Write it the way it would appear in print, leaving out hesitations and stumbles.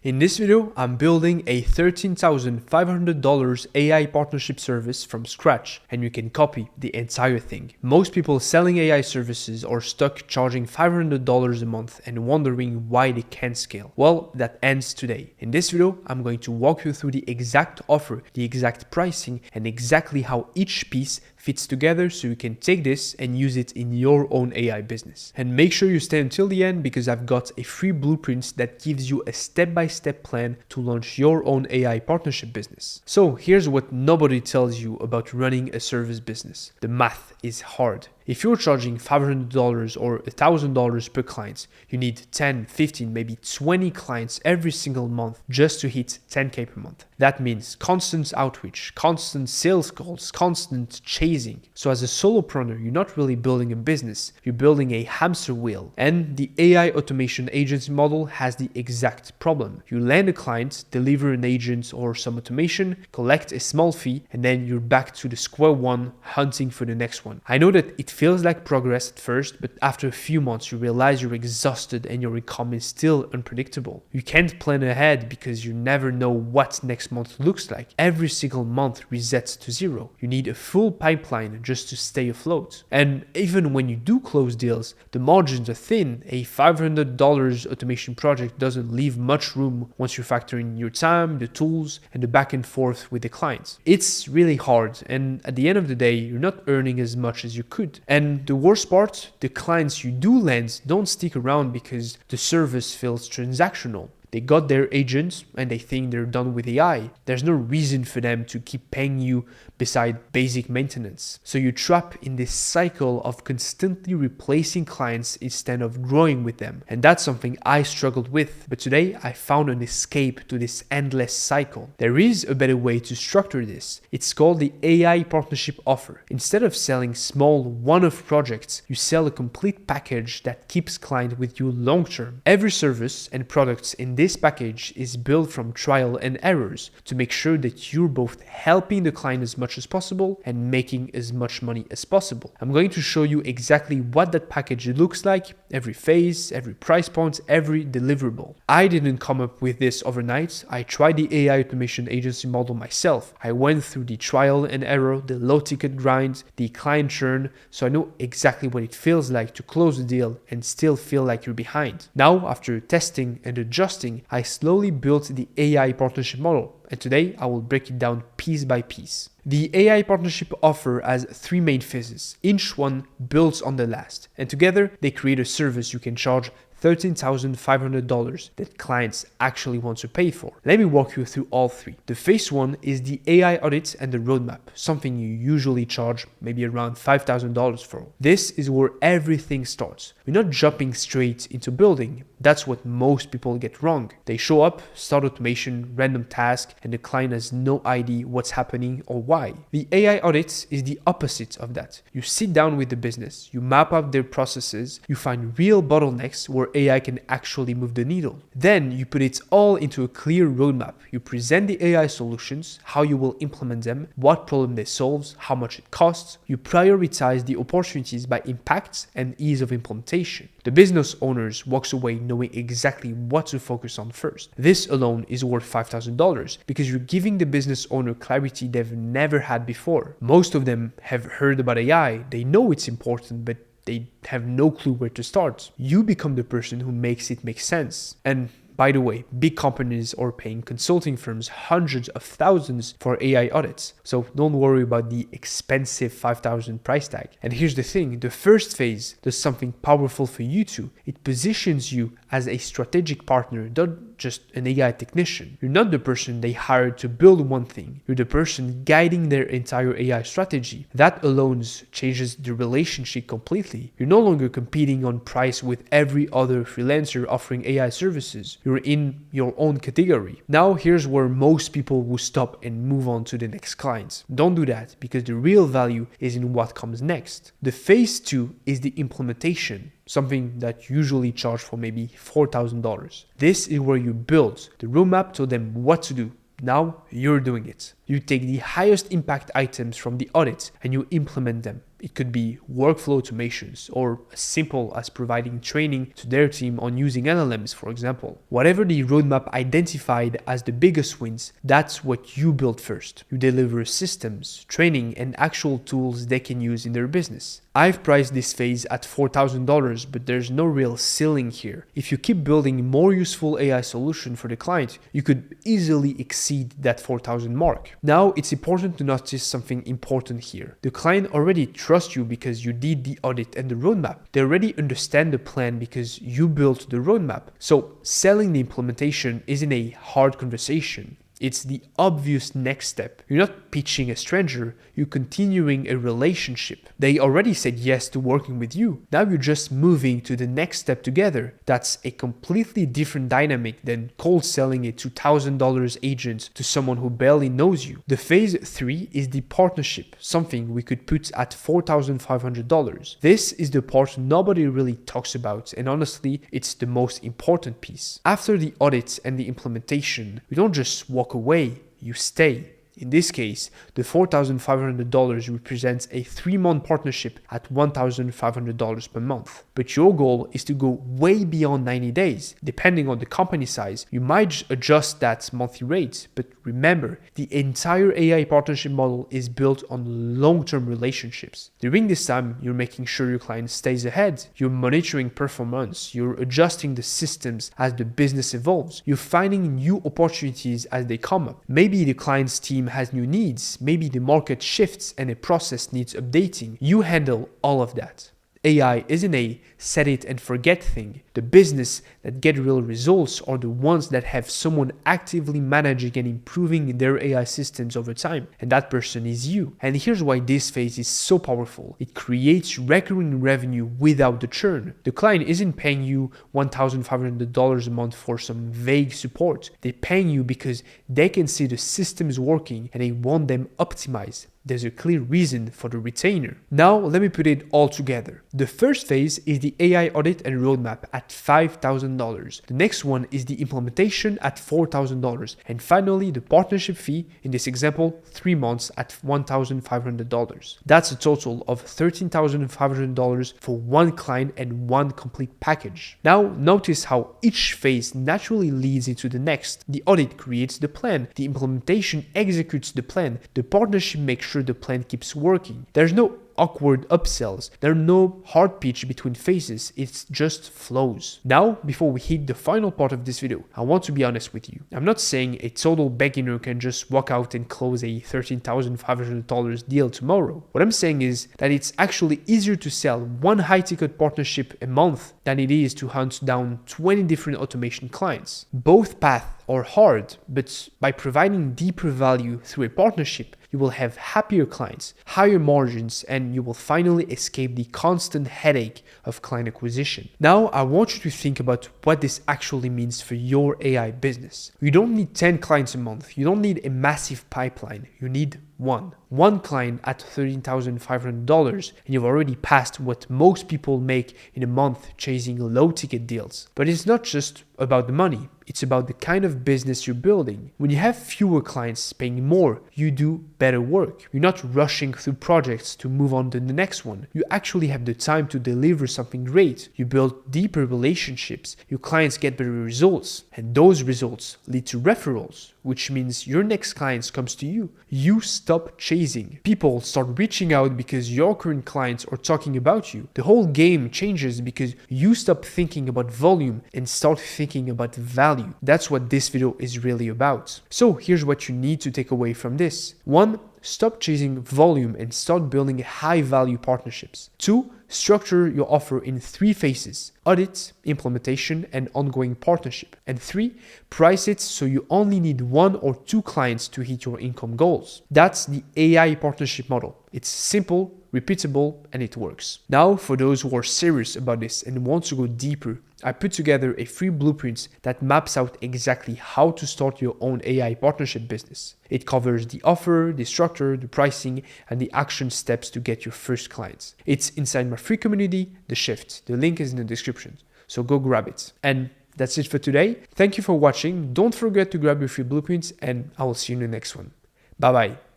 In this video, I'm building a $13,500 AI partnership service from scratch, and you can copy the entire thing. Most people selling AI services are stuck charging $500 a month and wondering why they can't scale. Well, that ends today. In this video, I'm going to walk you through the exact offer, the exact pricing, and exactly how each piece fits together so you can take this and use it in your own AI business. And make sure you stay until the end because I've got a free blueprint that gives you a step-by-step plan to launch your own AI partnership business. So here's what nobody tells you about running a service business. The math is hard. If you're charging $500 or $1,000 per client, you need 10, 15, maybe 20 clients every single month just to hit 10K per month. That means constant outreach, constant sales calls, constant chasing. So as a solopreneur, you're not really building a business, you're building a hamster wheel. And the AI automation agency model has the exact problem. You land a client, deliver an agent or some automation, collect a small fee, and then you're back to the square one hunting for the next one. I know that it feels like progress at first, but after a few months you realize you're exhausted and your income is still unpredictable. You can't plan ahead because you never know what next month looks like. Every single month resets to zero. You need a full pipeline just to stay afloat. And even when you do close deals, the margins are thin. A $500 automation project doesn't leave much room once you factor in your time, the tools, and the back and forth with the clients. It's really hard, and at the end of the day, you're not earning as much as you could. And the worst part, the clients you do land don't stick around because the service feels transactional. They got their agents and they think they're done with AI. There's no reason for them to keep paying you beside basic maintenance. So you trap in this cycle of constantly replacing clients instead of growing with them. And that's something I struggled with. But today I found an escape to this endless cycle. There is a better way to structure this. It's called the AI partnership offer. Instead of selling small one-off projects, you sell a complete package that keeps client with you long term. Every service and products in this package is built from trial and errors to make sure that you're both helping the client as much as possible and making as much money as possible. I'm going to show you exactly what that package looks like, every phase, every price point, every deliverable. I didn't come up with this overnight. I tried the AI automation agency model myself. I went through the trial and error, the low ticket grind, the client churn, so I know exactly what it feels like to close a deal and still feel like you're behind. Now, after testing and adjusting, I slowly built the AI partnership model, and today I will break it down piece by piece. The AI partnership offer has three main phases. Each one builds on the last, and together they create a service you can charge $13,500 that clients actually want to pay for. Let me walk you through all three. The phase one is the AI audit and the roadmap, something you usually charge maybe around $5,000 for. This is where everything starts. We're not jumping straight into building. That's what most people get wrong. They show up, start automation, random task, and the client has no idea what's happening or why. The AI audit is the opposite of that. You sit down with the business, you map out their processes, you find real bottlenecks where AI can actually move the needle. Then you put it all into a clear roadmap. You present the AI solutions, how you will implement them, what problem they solve, how much it costs. You prioritize the opportunities by impact and ease of implementation. The business owners walks away knowing exactly what to focus on first. This alone is worth $5,000 because you're giving the business owner clarity they've never had before. Most of them have heard about AI, they know it's important, but they have no clue where to start. You become the person who makes it make sense. And by the way, big companies are paying consulting firms hundreds of thousands for AI audits. So don't worry about the expensive $5,000 price tag. And here's the thing, the first phase does something powerful for you too. It positions you as a strategic partner, not just an AI technician. You're not the person they hired to build one thing. You're the person guiding their entire AI strategy. That alone changes the relationship completely. You're no longer competing on price with every other freelancer offering AI services. You're in your own category. Now here's where most people will stop and move on to the next clients. Don't do that because the real value is in what comes next. The phase two is the implementation, something that usually charge for maybe $4,000. This is where you build the roadmap, tell them what to do. Now you're doing it. You take the highest impact items from the audit and you implement them. It could be workflow automations, or as simple as providing training to their team on using LLMs, for example. Whatever the roadmap identified as the biggest wins, that's what you build first. You deliver systems, training, and actual tools they can use in their business. I've priced this phase at $4,000, but there's no real ceiling here. If you keep building more useful AI solution for the client, you could easily exceed that 4,000 mark. Now, it's important to notice something important here. The client already trusts you because you did the audit and the roadmap. They already understand the plan because you built the roadmap. So selling the implementation isn't a hard conversation. It's the obvious next step. You're not pitching a stranger, you're continuing a relationship. They already said yes to working with you. Now you're just moving to the next step together. That's a completely different dynamic than cold selling a $2,000 agent to someone who barely knows you. The phase 3 is the partnership, something we could put at $4,500. This is the part nobody really talks about, and honestly, it's the most important piece. After the audit and the implementation, we don't just walk away, you stay. In this case, the $4,500 represents a 3-month partnership at $1,500 per month. But your goal is to go way beyond 90 days. Depending on the company size, you might adjust that monthly rate. But remember, the entire AI partnership model is built on long-term relationships. During this time, you're making sure your client stays ahead. You're monitoring performance. You're adjusting the systems as the business evolves. You're finding new opportunities as they come up. Maybe the client's team has new needs, maybe the market shifts and a process needs updating. You handle all of that. AI isn't a set it and forget thing. The business that get real results are the ones that have someone actively managing and improving their AI systems over time. And that person is you. And here's why this phase is so powerful. It creates recurring revenue without the churn. The client isn't paying you $1,500 a month for some vague support. They're paying you because they can see the systems working and they want them optimized. There's a clear reason for the retainer. Now, let me put it all together. The first phase is the AI audit and roadmap at $5,000. The next one is the implementation at $4,000. And finally, the partnership fee, in this example, 3 months at $1,500. That's a total of $13,500 for one client and one complete package. Now, notice how each phase naturally leads into the next. The audit creates the plan. The implementation executes the plan. The partnership makes sure the plan keeps working. There's no awkward upsells. There are no hard pitch between phases. It just flows. Now, before we hit the final part of this video, I want to be honest with you. I'm not saying a total beginner can just walk out and close a $13,500 deal tomorrow. What I'm saying is that it's actually easier to sell one high-ticket partnership a month than it is to hunt down 20 different automation clients. Both paths are hard, but by providing deeper value through a partnership, you will have happier clients, higher margins, and you will finally escape the constant headache of client acquisition. Now, I want you to think about what this actually means for your AI business. You don't need 10 clients a month. You don't need a massive pipeline. You need one client at $13,500, and you've already passed what most people make in a month chasing low ticket deals. But it's not just about the money. It's about the kind of business you're building. When you have fewer clients paying more, you do better work. You're not rushing through projects to move on to the next one. You actually have the time to deliver something great. You build deeper relationships. Your clients get better results. And those results lead to referrals, which means your next clients comes to you. You stop chasing. People start reaching out because your current clients are talking about you. The whole game changes because you stop thinking about volume and start thinking about value. That's what this video is really about. So here's what you need to take away from this. 1. Stop chasing volume and start building high-value partnerships. 2. Structure your offer in 3 phases: audit, implementation, and ongoing partnership. And 3. Price it so you only need 1 or 2 clients to hit your income goals. That's the AI partnership model. It's simple, repeatable, and it works. Now, for those who are serious about this and want to go deeper, I put together a free blueprint that maps out exactly how to start your own AI partnership business. It covers the offer, the structure, the pricing, and the action steps to get your first clients. It's inside my free community, The Shift. The link is in the description, so go grab it. And that's it for today. Thank you for watching. Don't forget to grab your free blueprints, and I will see you in the next one. Bye-bye.